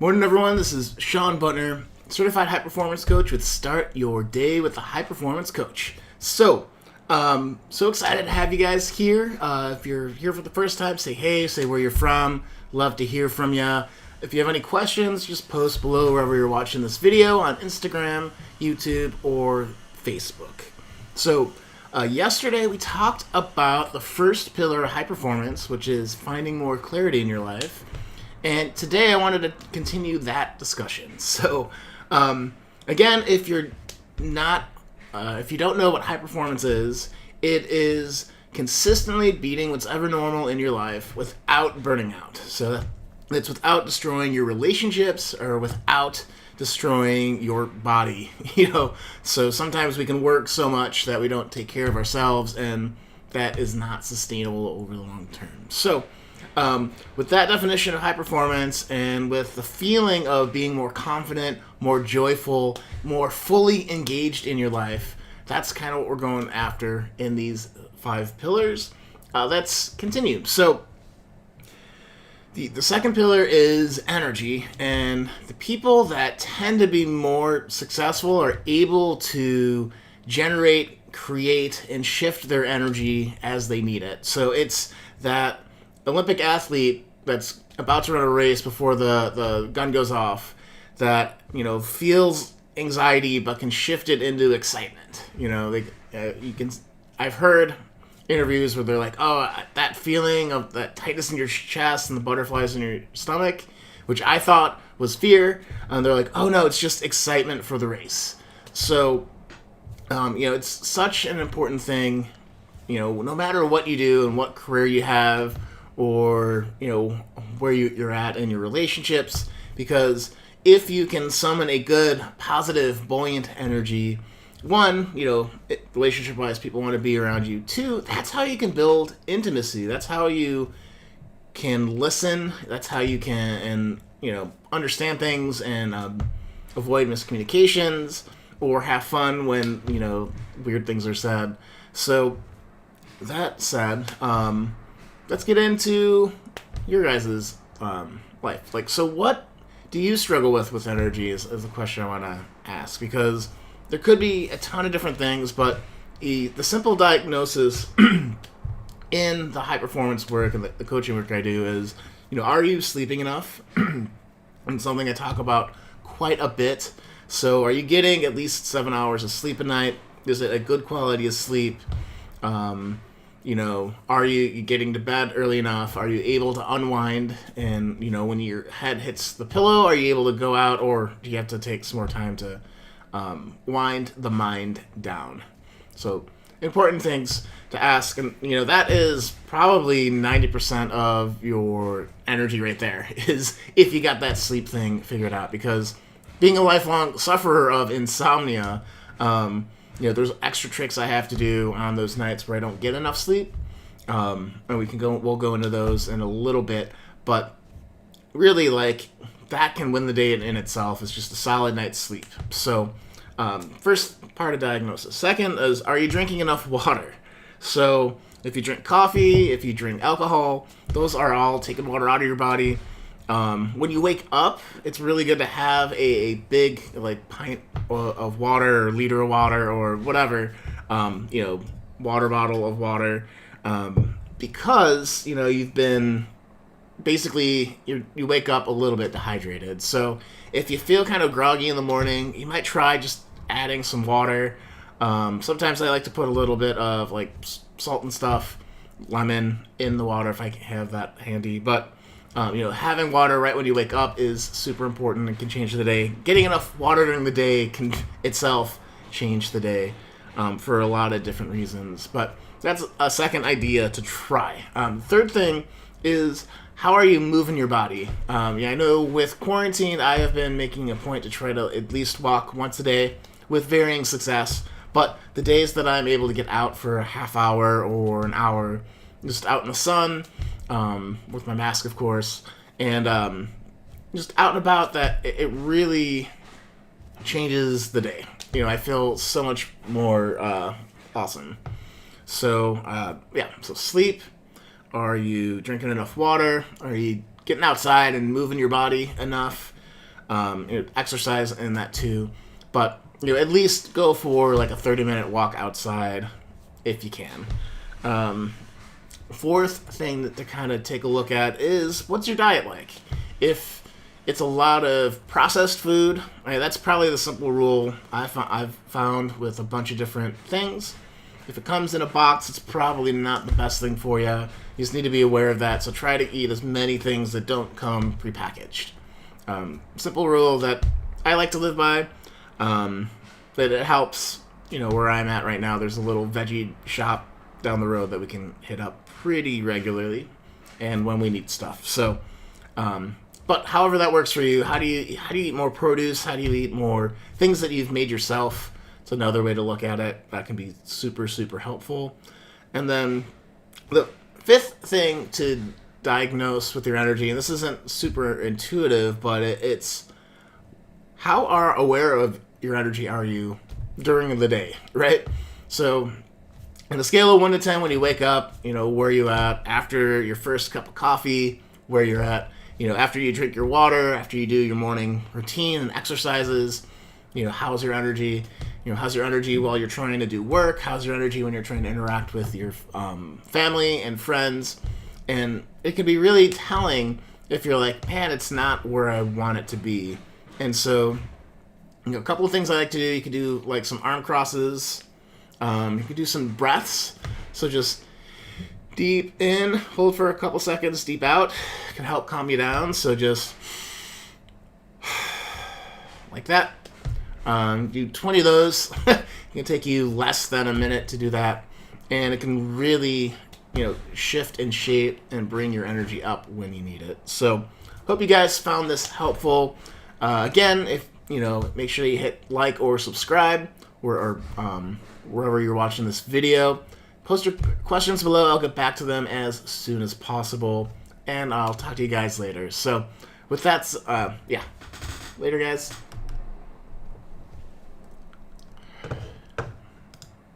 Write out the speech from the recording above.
Morning, everyone. This is Sean Butner, certified high performance coach with Start Your Day with a High Performance Coach. So excited to have you guys here. If you're here for the first time, say hey, say where you're from. Love to hear from you. If you have any questions, just post below wherever you're watching this video on Instagram, YouTube, or Facebook. So, yesterday we talked about the first pillar of high performance, which is finding more clarity in your life. And today I wanted to continue that discussion. So, again, if you don't know what high performance is, it is consistently beating what's ever normal in your life without burning out. So it's without destroying your relationships or without destroying your body. So sometimes we can work so much that we don't take care of ourselves, and that is not sustainable over the long term. So, with that definition of high performance and with the feeling of being more confident, more joyful, more fully engaged in your life, that's kind of what we're going after in these 5 pillars. Let's continue. So the second pillar is energy, and the people that tend to be more successful are able to generate, create, and shift their energy as they need it. So it's that Olympic athlete that's about to run a race before the gun goes off that, feels anxiety but can shift it into excitement. I've heard interviews where they're like, oh, that feeling of that tightness in your chest and the butterflies in your stomach, which I thought was fear, and they're like, oh no, it's just excitement for the race. So, it's such an important thing, no matter what you do and what career you have, or where you're at in your relationships, because if you can summon a good, positive, buoyant energy, one, relationship wise, people want to be around you. Two, that's how you can build intimacy. That's how you can listen. That's how you can understand things and avoid miscommunications, or have fun when weird things are said. So that said, let's get into your guys' life. So what do you struggle with energy is the question I want to ask, because there could be a ton of different things, but the simple diagnosis in the high performance work and the coaching work I do is, are you sleeping enough? And something I talk about quite a bit. So are you getting at least 7 hours of sleep a night? Is it a good quality of sleep? Are you getting to bed early enough? Are you able to unwind? And, when your head hits the pillow, are you able to go out, or do you have to take some more time to wind the mind down? So important things to ask. And, that is probably 90% of your energy right there, is if you got that sleep thing figured out. Because being a lifelong sufferer of insomnia, there's extra tricks I have to do on those nights where I don't get enough sleep. And we'll go into those in a little bit, but really, that can win the day in itself, is just a solid night's sleep. So, first part of diagnosis. Second is, are you drinking enough water? So, if you drink coffee, if you drink alcohol, those are all taking water out of your body. When you wake up, it's really good to have a big pint of water, or liter of water, or whatever, water bottle of water, because you've been basically you wake up a little bit dehydrated. So if you feel kind of groggy in the morning, you might try just adding some water. Sometimes I like to put a little bit of salt and stuff, lemon in the water if I can have that handy, but having water right when you wake up is super important and can change the day. Getting enough water during the day can itself change the day for a lot of different reasons. But that's a second idea to try. Third thing is, how are you moving your body? I know with quarantine, I have been making a point to try to at least walk once a day with varying success. But the days that I'm able to get out for a half hour or an hour, just out in the sun, with my mask, of course, and just out and about, that it really changes the day. I feel so much more awesome. So, so sleep. Are you drinking enough water? Are you getting outside and moving your body enough? Exercise in that too. But at least go for like a 30-minute walk outside if you can. Fourth thing that to kind of take a look at is, what's your diet like? If it's a lot of processed food, that's probably the simple rule I've found with a bunch of different things. If it comes in a box, it's probably not the best thing for you. You just need to be aware of that. So try to eat as many things that don't come prepackaged. Simple rule that I like to live by. That it helps. Where I'm at right now, there's a little veggie shop down the road that we can hit up pretty regularly, and when we need stuff. So, but however that works for you, how do you eat more produce? How do you eat more things that you've made yourself? It's another way to look at it. That can be super, super helpful. And then the fifth thing to diagnose with your energy, and this isn't super intuitive, but it's how aware of your energy are you during the day, right? So on a scale of 1 to 10, when you wake up, where you at after your first cup of coffee, where you're at, after you drink your water, after you do your morning routine and exercises, how's your energy? How's your energy while you're trying to do work? How's your energy when you're trying to interact with your family and friends? And it can be really telling if you're like, man, it's not where I want it to be. And so, a couple of things I like to do. You can do like some arm crosses. You can do some breaths. So just deep in, hold for a couple seconds, deep out. Can help calm you down. So just like that. Do 20 of those. It can take you less than a minute to do that, and it can really, shift and shape and bring your energy up when you need it. So, hope you guys found this helpful. Again, if make sure you hit like or subscribe, or wherever you're watching this video. Post your questions below. I'll get back to them as soon as possible, and I'll talk to you guys later. So, with that, later, guys.